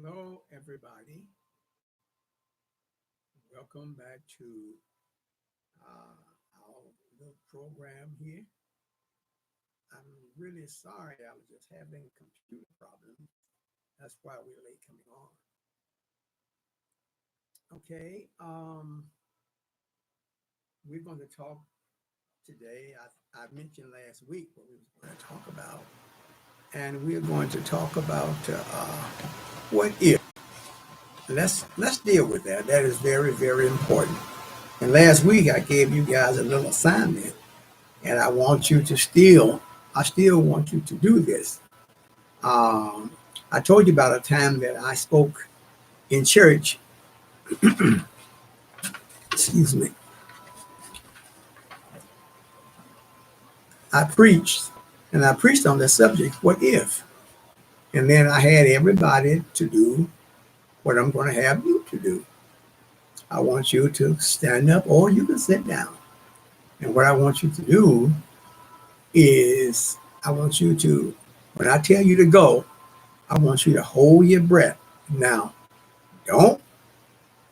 Hello, everybody. Welcome back to our little program here. I'm really sorry, I was just having computer problems. That's why we're late coming on. Okay, we're going to talk today. I mentioned last week what we were going to talk about, and we're going to talk about what if. Let's deal with that. That is very, very important. And last week I gave you guys a little assignment, and I still want you to do this. Um, I told you about a time that I spoke in church. Excuse me. I preached on the subject, what if? And then I had everybody to do what I'm going to have you to do. I want you to stand up or you can sit down. And what I want you to do is, I want you to, when I tell you to go, I want you to hold your breath. Now, don't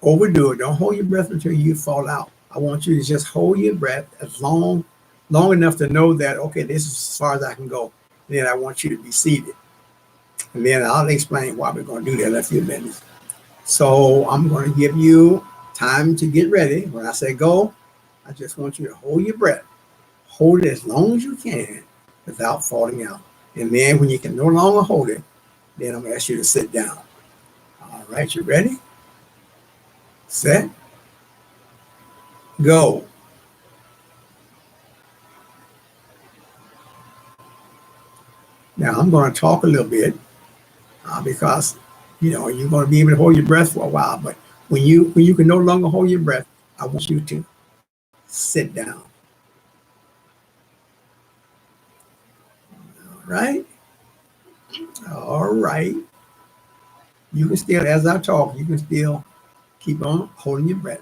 overdo it. Don't hold your breath until you fall out. I want you to just hold your breath as long enough to know that, okay, this is as far as I can go. And then I want you to be seated. And then I'll explain why we're going to do that in a few minutes. So I'm going to give you time to get ready. When I say go, I just want you to hold your breath. Hold it as long as you can without falling out. And then when you can no longer hold it, then I'm going to ask you to sit down. All right, you ready? Set, go. Now I'm going to talk a little bit because you're going to be able to hold your breath for a while. But when you can no longer hold your breath, I want you to sit down. All right, all right. You can still, as I talk, you can still keep on holding your breath.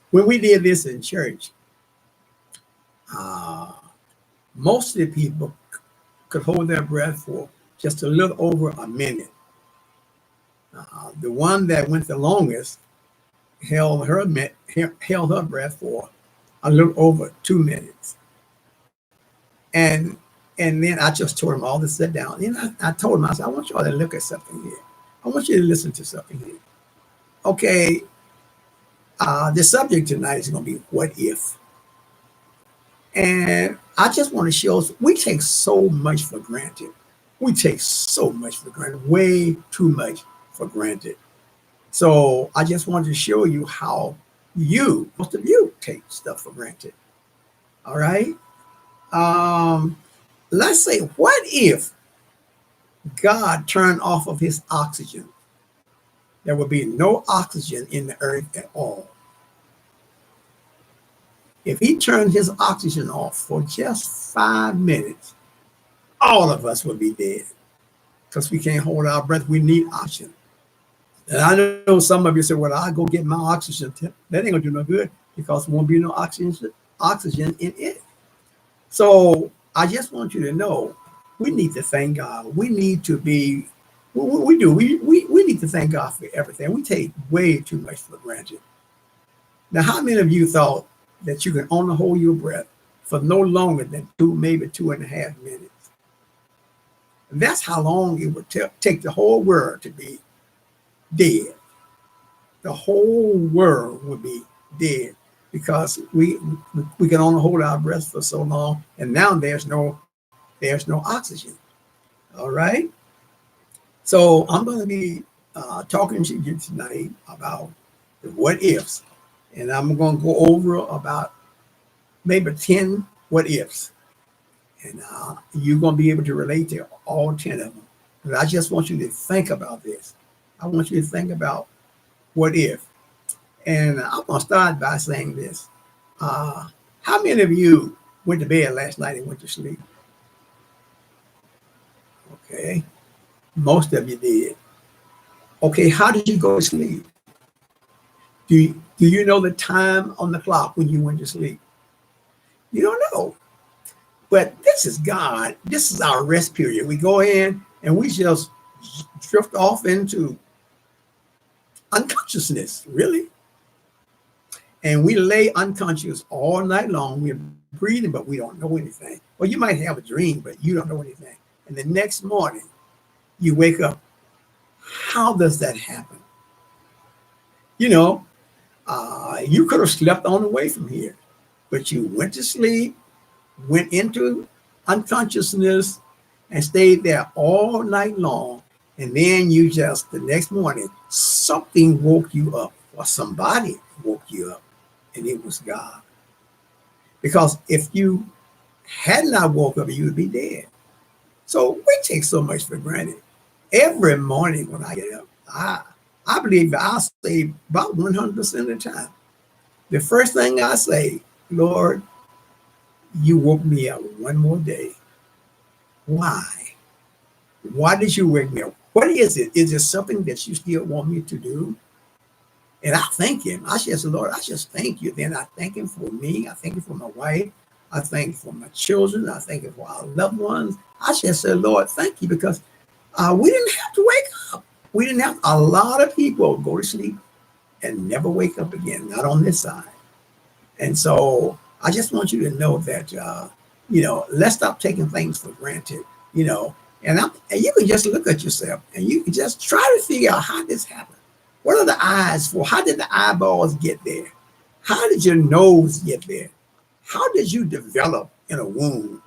When we did this in church, uh, most of the people could hold their breath for just a little over a minute. The one that went the longest held her breath for a little over 2 minutes. And and then I just told them all to sit down. And I told them, I said, I want you all to look at something here. I want you to listen to something here. Okay, the subject tonight is going to be what if. And I just want to show us we take so much for granted. We take so much for granted, way too much for granted. So I just wanted to show you how most of you take stuff for granted. All right. Um, let's say, what if God turned off of his oxygen? There would be no oxygen in the earth at all. If he turned his oxygen off for just 5 minutes, all of us would be dead because we can't hold our breath. We need oxygen. And I know some of you say, well, I'll go get my oxygen. That ain't going to do no good because there won't be no oxygen in it. So I just want you to know we need to thank God. We need to be, we do. We need to thank God for everything. We take way too much for granted. Now, how many of you thought that you can only hold your breath for no longer than maybe 2.5 minutes? That's how long it would take the whole world to be dead. The whole world would be dead because we can only hold our breath for so long, and now there's no oxygen. All right. So I'm going to be talking to you tonight about the what ifs, and I'm going to go over about maybe 10 what ifs, and you're going to be able to relate to all 10 of them. But I just want you to think about this. I want you to think about what if. And I'm going to start by saying this. How many of you went to bed last night and went to sleep? Okay. Most of you did. Okay, how did you go to sleep? Do you know the time on the clock when you went to sleep? You don't know. But this is God. This is our rest period. We go in and we just drift off into unconsciousness, really. And we lay unconscious all night long. We're breathing, but we don't know anything. Or you might have a dream, but you don't know anything. And the next morning, you wake up. How does that happen? You know, you could have slept on the way from here, but you went to sleep, went into unconsciousness, and stayed there all night long. And then you just, the next morning, something woke you up, or somebody woke you up, and it was God. Because if you had not woke up, you would be dead. So we take so much for granted. Every morning when I get up, I believe I'll say about 100% of the time. The first thing I say, Lord, you woke me up one more day. Why? Why did you wake me up? What is it? Is it something that you still want me to do? And I thank him. I just, Lord, I just thank you. Then I thank him for me. I thank him for my wife. I thank him for my children. I thank him for our loved ones. I just said, Lord, thank you, because we didn't have to wake up. We didn't have, a lot of people go to sleep and never wake up again, not on this side. And so I just want you to know that, let's stop taking things for granted, and you can just look at yourself and you can just try to figure out how this happened. What are the eyes for? How did the eyeballs get there? How did your nose get there? How did you develop in a womb?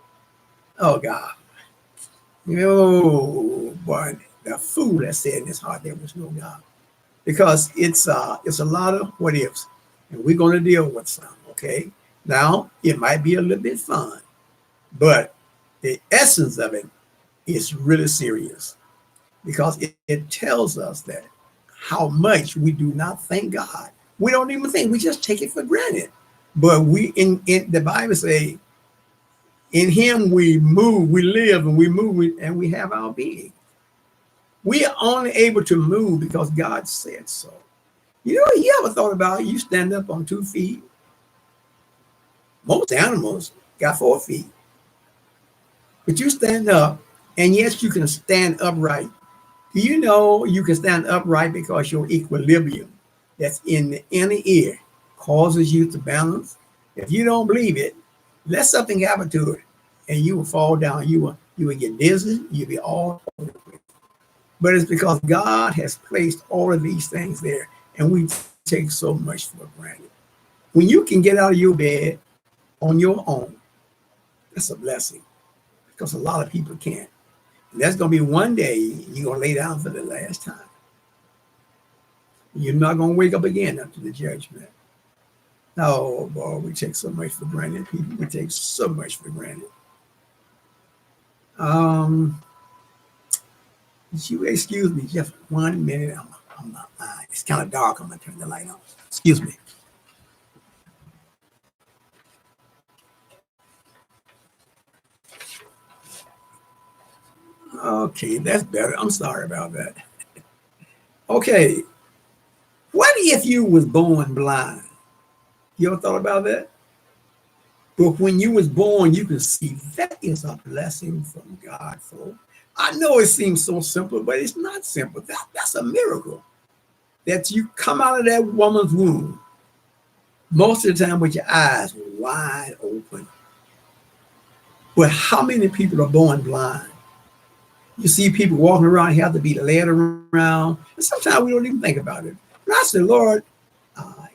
Oh God. Oh boy, the fool that said in his heart there was no God. Because it's a lot of what ifs. And we're going to deal with some, okay? Now, it might be a little bit fun, but the essence of it is really serious, because it tells us that how much we do not thank God. We don't even think, we just take it for granted. But we in the Bible say, in him we move, we live, and we move, and we have our being. We are only able to move because God said so. You ever thought about you stand up on 2 feet? Most animals got 4 feet. But you stand up, and yes, you can stand upright. Do you know you can stand upright because your equilibrium that's in the inner ear causes you to balance? If you don't believe it, let something happen to it, and you will fall down. You will get dizzy. You'll be all over the place. But it's because God has placed all of these things there, and we take so much for granted. When you can get out of your bed on your own, that's a blessing, because a lot of people can't. And that's going to be one day you're going to lay down for the last time. You're not going to wake up again after the judgment. Oh, boy, we take so much for granted, people. We take so much for granted. You excuse me just 1 minute. It's kind of dark. I'm going to turn the light on. Excuse me. Okay, that's better. I'm sorry about that. Okay, what if you was born blind? You ever thought about that? But when you was born, you can see that is a blessing from God, folks. I know it seems so simple, but it's not simple. That's a miracle. That you come out of that woman's womb, most of the time with your eyes wide open. But how many people are born blind? You see people walking around, have to be led around. And sometimes we don't even think about it. And I said, Lord,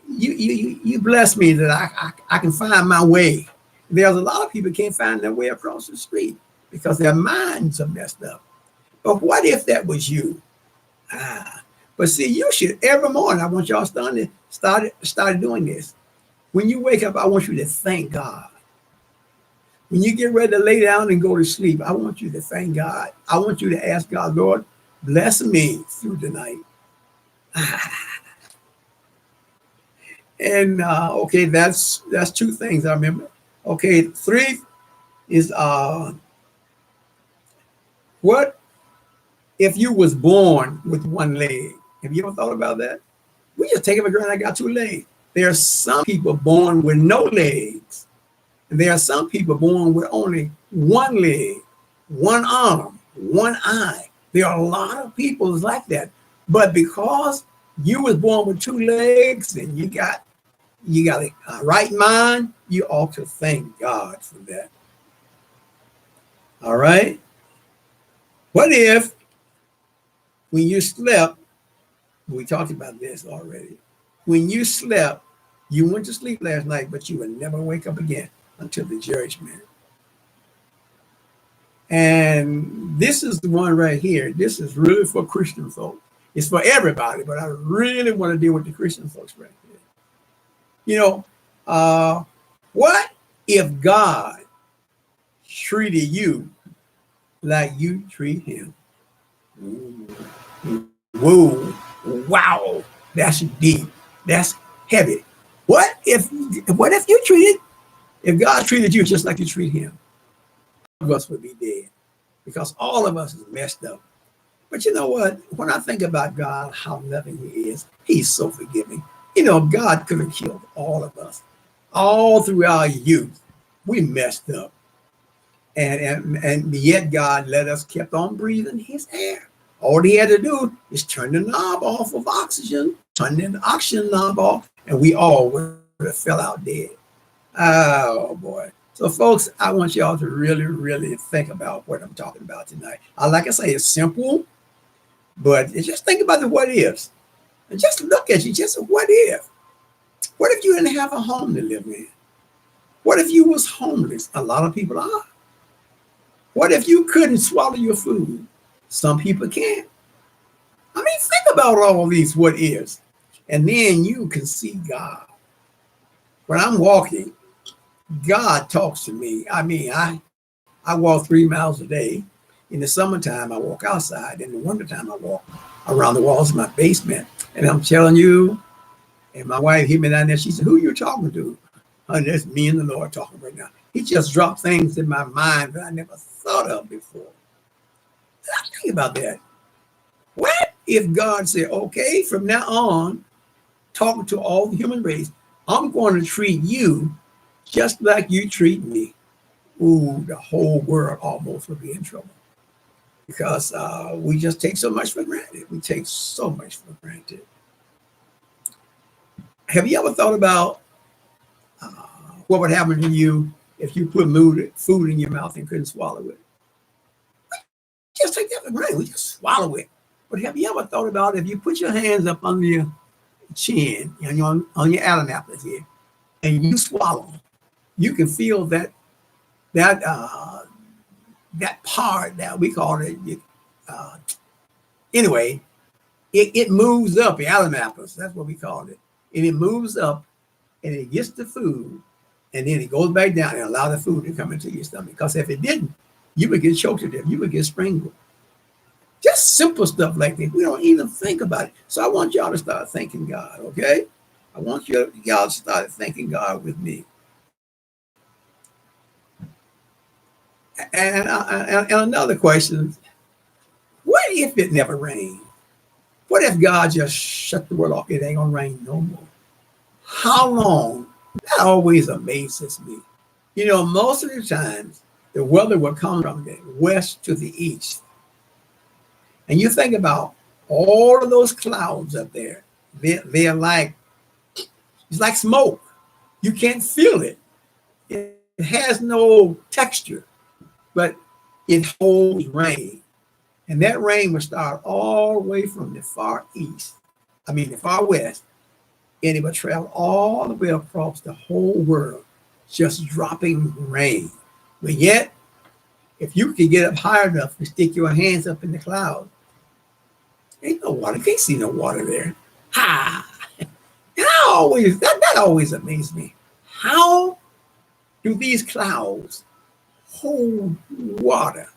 you bless me that I can find my way. There's a lot of people can't find their way across the street because their minds are messed up. But what if that was you? But see, you should, every morning, I want y'all start doing this. When you wake up, I want you to thank God. When you get ready to lay down and go to sleep, I want you to thank God. I want you to ask God, Lord, bless me through the night. And okay, that's 2 things I remember. Okay, 3 is what if you was born with 1 leg? Have you ever thought about that? We just take it for granted I got 2 legs. There are some people born with no legs. And there are some people born with only 1 leg, 1 arm, 1 eye. There are a lot of people like that. But because you was born with two legs and you got a right mind, you ought to thank God for that. All right. What if when you slept, we talked about this already. When you slept, you went to sleep last night, but you would never wake up again until the judgment. And this is the one right here. This is really for Christian folks. It's for everybody, but I really want to deal with the Christian folks right here. You know, what if God treated you like you treat him? Whoa, wow, that's deep. That's heavy. What if if God treated you just like you treat him? All of us would be dead because all of us is messed up. But you know what? When I think about God, how loving he is, he's so forgiving. You know, God could have killed all of us all through our youth. We messed up. And yet God let us kept on breathing his air. All he had to do is turn the knob off of oxygen, turn the oxygen knob off, and we all would have fell out dead. Oh boy. So folks, I want y'all to really, really think about what I'm talking about tonight. Like I say, it's simple, but just think about the what ifs. And just look at you, just what if? What if you didn't have a home to live in? What if you was homeless? A lot of people are. What if you couldn't swallow your food? Some people can't. I mean, think about all these what ifs. And then you can see God. When I'm walking, God talks to me. I mean, I walk 3 miles a day. In the summertime, I walk outside. In the wintertime, I walk around the walls of my basement. And I'm telling you, and my wife hit me down there. She said, who are you talking to? And that's me and the Lord talking right now. He just dropped things in my mind that I never thought of before. I think about that. What if God said, okay, from now on, talking to all the human race, I'm going to treat you just like you treat me? Ooh, the whole world almost would be in trouble because we just take so much for granted. We take so much for granted. Have you ever thought about what would happen to you if you put food in your mouth and couldn't swallow it? Just take that for granted. We just swallow it. But have you ever thought about if you put your hands up under your chin and on your Adam's apple here, and you swallow, you can feel that part that we call it. Anyway, it moves up. The Adam's apples, that's what we call it, and it moves up, and it gets the food, and then it goes back down and allow the food to come into your stomach. Because if it didn't, you would get choked to death. You would get strangled. Just simple stuff like that. We don't even think about it. So I want y'all to start thanking God, okay? I want y'all to start thanking God with me. And another question, what if it never rained? What if God just shut the world off? It ain't gonna rain no more. How long? That always amazes me. You know, most of the times, the weather will come from the west to the east. And you think about all of those clouds up there. They're like, it's like smoke. You can't feel it. It has no texture, but it holds rain. And that rain will start all the way from the far west, and it will travel all the way across the whole world, just dropping rain. But yet, if you can get up high enough to stick your hands up in the cloud, ain't no water. Can't see no water there. Ha! And that always amazed me. How do these clouds hold water?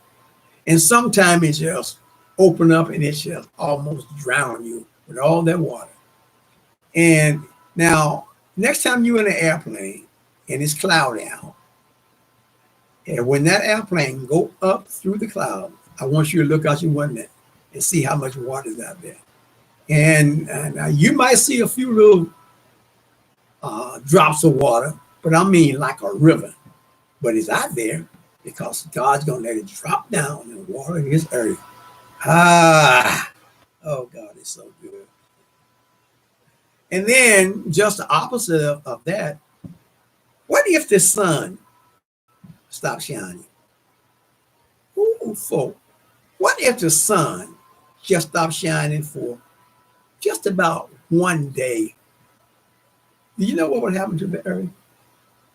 And sometimes it just open up and it just almost drown you with all that water. And now, next time you're in an airplane and it's cloudy out, and when that airplane go up through the cloud, I want you to look out your window and see how much water is out there. And you might see a few little drops of water, but I mean like a river. But it's out there because God's going to let it drop down and water his earth. Oh, God is so good. And then just the opposite of that, what if the sun stopped shining? Ooh, folk, what if the sun just stopped shining for just about one day? Do you know what would happen to the earth?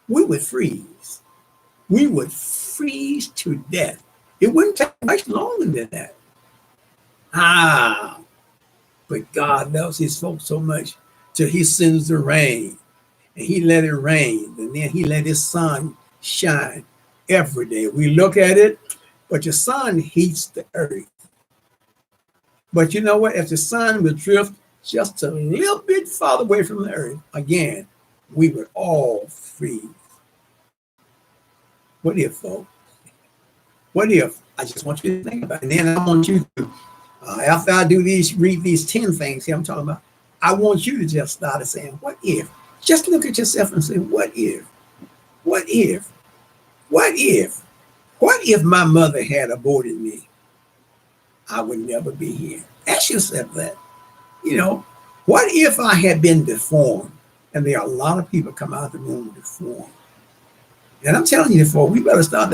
We would freeze. We would freeze to death. It wouldn't take much longer than that. Ah, but God loves his folks so much till he sends the rain. And he let it rain. And then he let his sun shine every day. We look at it, but the sun heats the earth. But you know what? If the sun would drift just a little bit farther away from the earth, again, we would all freeze. What if, folks? What if? I just want you to think about it. And then I want you to, after I do these, read these 10 things here I'm talking about, I want you to just start saying, what if? Just look at yourself and say, what if? What if? What if? What if my mother had aborted me? I would never be here. Ask yourself that. You know, what if I had been deformed? And there are a lot of people come out of the room deformed. And I'm telling you, folks, we better start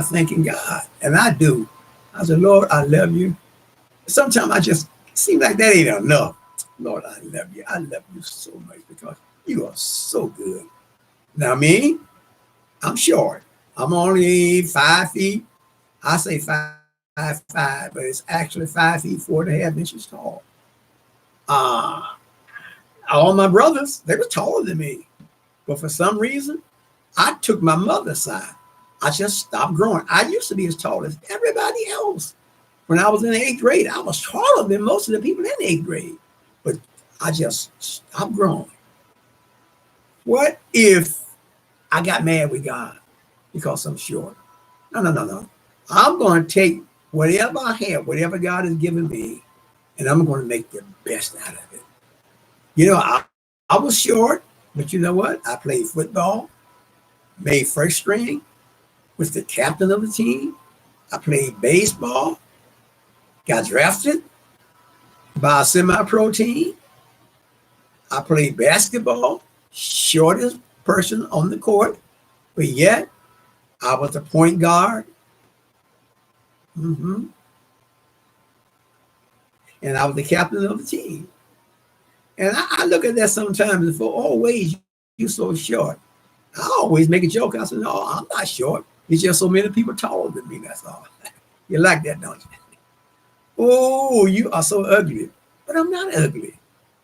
thanking God. And I do. I said, Lord, I love you. Sometimes I just seem like that ain't enough. Lord, I love you. I love you so much because you are so good. Now, me, I'm short. I'm only 5 feet. I say 5'5", but it's actually 5 feet 4.5 inches tall. All my brothers, they were taller than me. But for some reason, I took my mother's side. I just stopped growing. I used to be as tall as everybody else. When I was in the 8th grade, I was taller than most of the people in the 8th grade. But I just stopped growing. What if I got mad with God because I'm short? No. I'm going to take whatever I have, whatever God has given me, and I'm going to make the best out of it. You know, I was short, but you know what? I played football, made first string, was the captain of the team. I played baseball, got drafted by a semi-pro team. I played basketball, shortest person on the court, but yet I was a point guard. And I was the captain of the team. And I look at that sometimes and for all ways, you're so short. I always make a joke. I said, no, I'm not short. It's just so many people taller than me, that's all. You like that, don't you? Oh, you are so ugly. But I'm not ugly.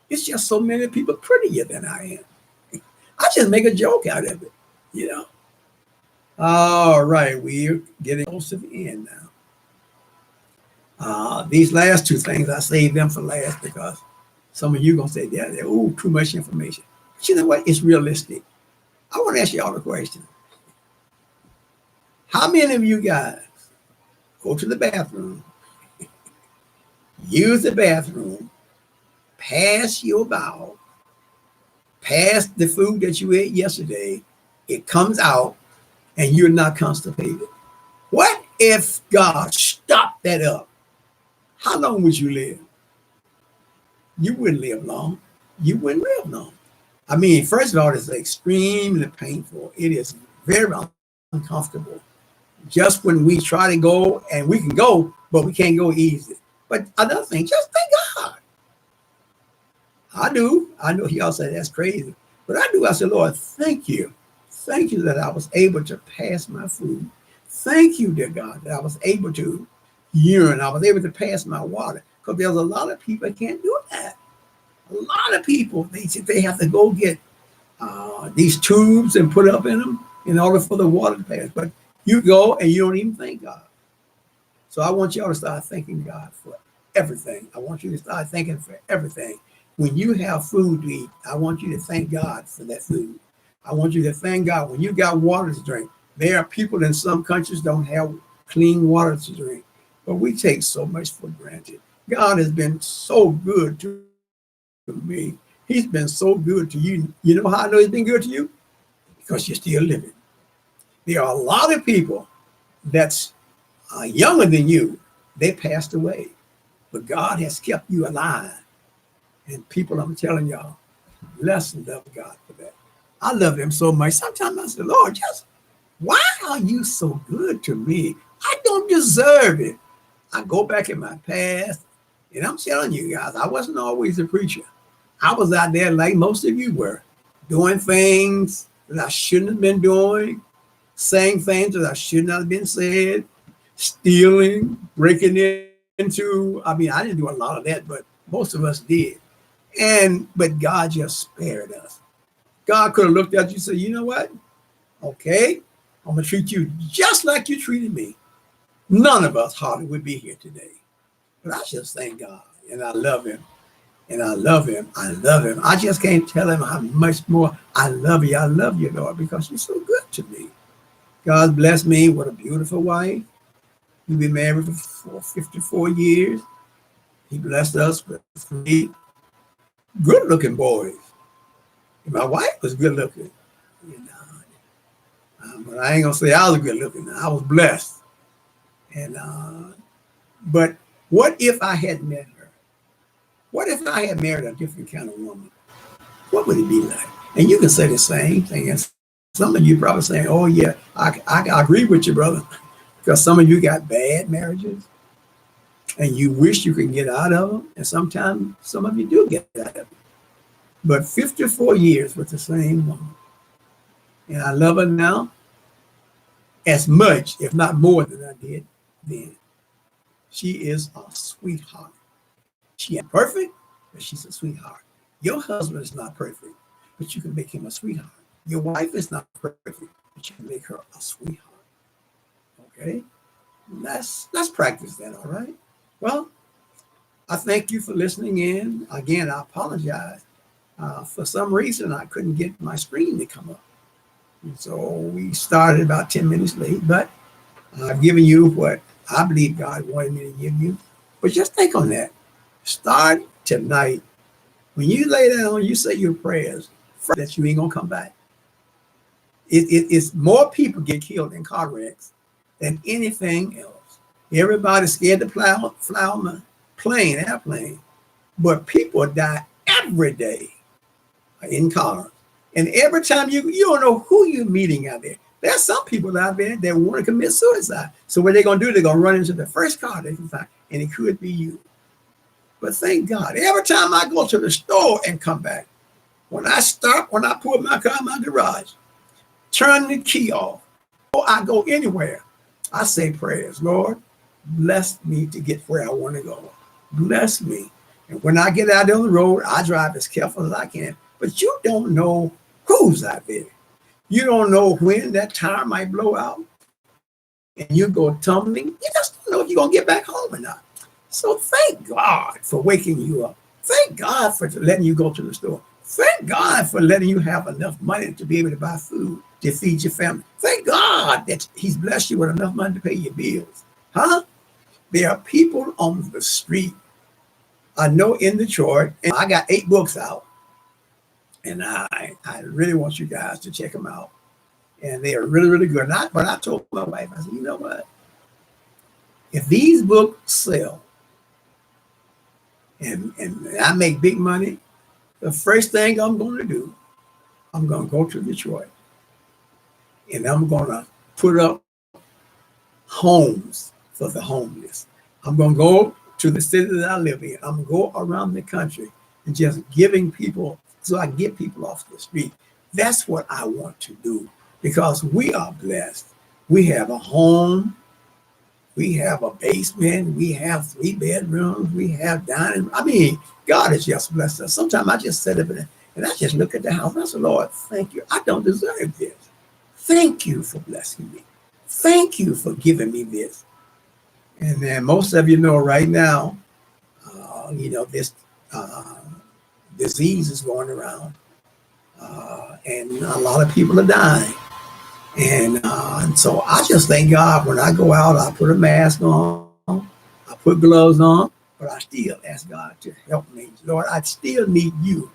It's just so many people prettier than I am. I just make a joke out of it, you know. All right, we're getting close to the end now. These last 2 things, I saved them for last because some of you going to say, yeah, ooh, too much information. But you know what? It's realistic. I want to ask you all a question. How many of you guys go to the bathroom, use the bathroom, pass your bowel, pass the food that you ate yesterday, it comes out, and you're not constipated? What if God stopped that up? How long would you live? You wouldn't live long. You wouldn't live long. I mean, first of all, it's extremely painful. It is very uncomfortable. Just when we try to go, and we can go, but we can't go easy. But another thing, just thank God. I do. I know y'all say that's crazy. But I do. I said, Lord, thank you. Thank you that I was able to pass my food. Thank you, dear God, that I was able to urine. I was able to pass my water. Because there's a lot of people that can't do that. A lot of people, they have to go get these tubes and put up in them in order for the water to pass. But you go and you don't even thank God. So I want y'all to start thanking God for everything. I want you to start thanking for everything. When you have food to eat, I want you to thank God for that food. I want you to thank God when you got water to drink. There are people in some countries don't have clean water to drink, but we take so much for granted. God has been so good to me. He's been so good to you. You know how I know he's been good to you? Because you're still living. There are a lot of people that's younger than you. They passed away, but God has kept you alive. And people, I'm telling y'all, let's love God for that. I love him so much. Sometimes I say, Lord, just why are you so good to me? I don't deserve it. I go back in my past, and I'm telling you guys, I wasn't always a preacher. I was out there like most of you were, doing things that I shouldn't have been doing, saying things that I should not have been said, stealing, breaking into. I mean, I didn't do a lot of that, but most of us did. But God just spared us. God could have looked at you and said, you know what? Okay, I'm gonna treat you just like you treated me. None of us hardly would be here today. But I just thank God, and I love him, and I love him. I love him. I just can't tell him how much more I love you. I love you, Lord, because you're so good to me. God bless me with a beautiful wife. We've been married for 54 years. He blessed us with 3 good-looking boys. And my wife was good-looking. You know, but I ain't gonna say I was good-looking. I was blessed. And but what if I had met her? What if I had married a different kind of woman? What would it be like? And you can say the same thing. And some of you probably saying, "Oh yeah, I agree with you, brother," because some of you got bad marriages, and you wish you could get out of them. And sometimes some of you do get out of them. But 54 years with the same woman, and I love her now as much, if not more, than I did then. She is a sweetheart. She ain't perfect, but she's a sweetheart. Your husband is not perfect, but you can make him a sweetheart. Your wife is not perfect, but you can make her a sweetheart. Okay? Let's practice that, all right? Well, I thank you for listening in. Again, I apologize. For some reason, I couldn't get my screen to come up. And so we started about 10 minutes late, but I've given you what I believe God wanted me to give you. But just think on that. Start tonight. When you lay down, you say your prayers that you ain't going to come back. It's more people get killed in car wrecks than anything else. Everybody's scared to fly on the airplane. But people die every day in cars. And every time you don't know who you're meeting out there. There's some people out there that want to commit suicide. So what they're going to do, they're going to run into the first car they can find, and it could be you. But thank God, every time I go to the store and come back, when I pull my car in my garage, turn the key off, or I go anywhere, I say prayers. Lord, bless me to get where I want to go. Bless me. And when I get out on the road, I drive as careful as I can. But you don't know who's out there. You don't know when that tire might blow out and you go tumbling. You just don't know if you're going to get back home or not. So thank God for waking you up. Thank God for letting you go to the store. Thank God for letting you have enough money to be able to buy food to feed your family. Thank God that he's blessed you with enough money to pay your bills. Huh? There are people on the street. I know in Detroit, and I got 8 books out. And I really want you guys to check them out. And they are really, really good. But I told my wife, I said, you know what? If these books sell and I make big money, the first thing I'm going to do, I'm going to go to Detroit. And I'm going to put up homes for the homeless. I'm going to go to the city that I live in. I'm going to go around the country and just giving people, so I get people off the street. That's what I want to do because we are blessed. We have a home. We have a basement. We have 3 bedrooms. We have dining. I mean, God has just blessed us. Sometimes I just sit up and I just look at the house. I say, Lord, thank you. I don't deserve this. Thank you for blessing me. Thank you for giving me this. And then most of you know right now, this disease is going around. And a lot of people are dying. And so I just thank God when I go out, I put a mask on, I put gloves on, but I still ask God to help me. Lord, I still need you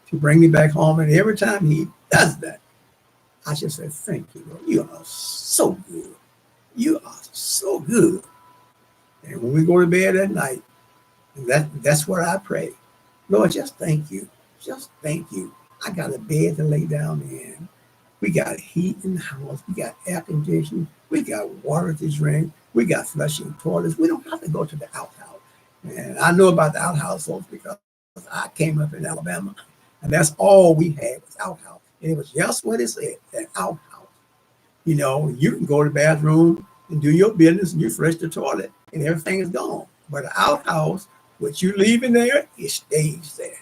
to bring me back home. And every time he does that, I just say, thank you, Lord. You are so good. You are so good. And when we go to bed at night, that's what I pray. Lord, just thank you. Just thank you. I got a bed to lay down in. We got heat in the house. We got air conditioning. We got water to drink. We got flushing toilets. We don't have to go to the outhouse. And I know about the outhouse folks because I came up in Alabama, and that's all we had was outhouse. And it was just what it said, an outhouse. You know, you can go to the bathroom and do your business and you flush the toilet and everything is gone. But an outhouse, what you leave in there, it stays there.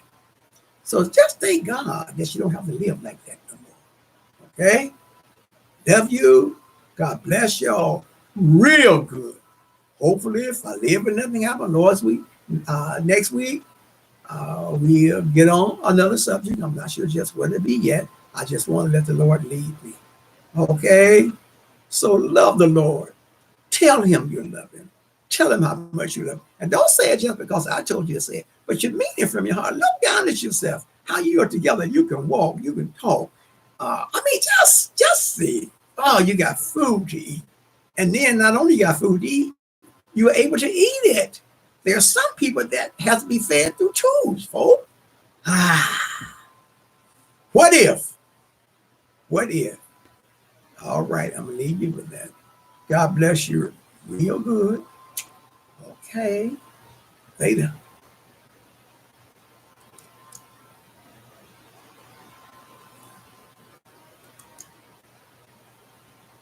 So just thank God that you don't have to live like that no more. Okay? Love you. God bless y'all real good. Hopefully, if I live and nothing happen, Lord's week, next week, we'll get on another subject. I'm not sure just what it be yet. I just want to let the Lord lead me. Okay? So love the Lord. Tell him you love him. Tell him how much you love him. And don't say it just because I told you to say it, but you mean it from your heart. Look down at yourself. How you are together. You can walk. You can talk. I mean, just see. Oh, you got food to eat. And then not only you got food to eat, you are able to eat it. There are some people that have to be fed through tubes, folks. What if? What if? All right, I'm going to leave you with that. God bless you real good. Okay. Later.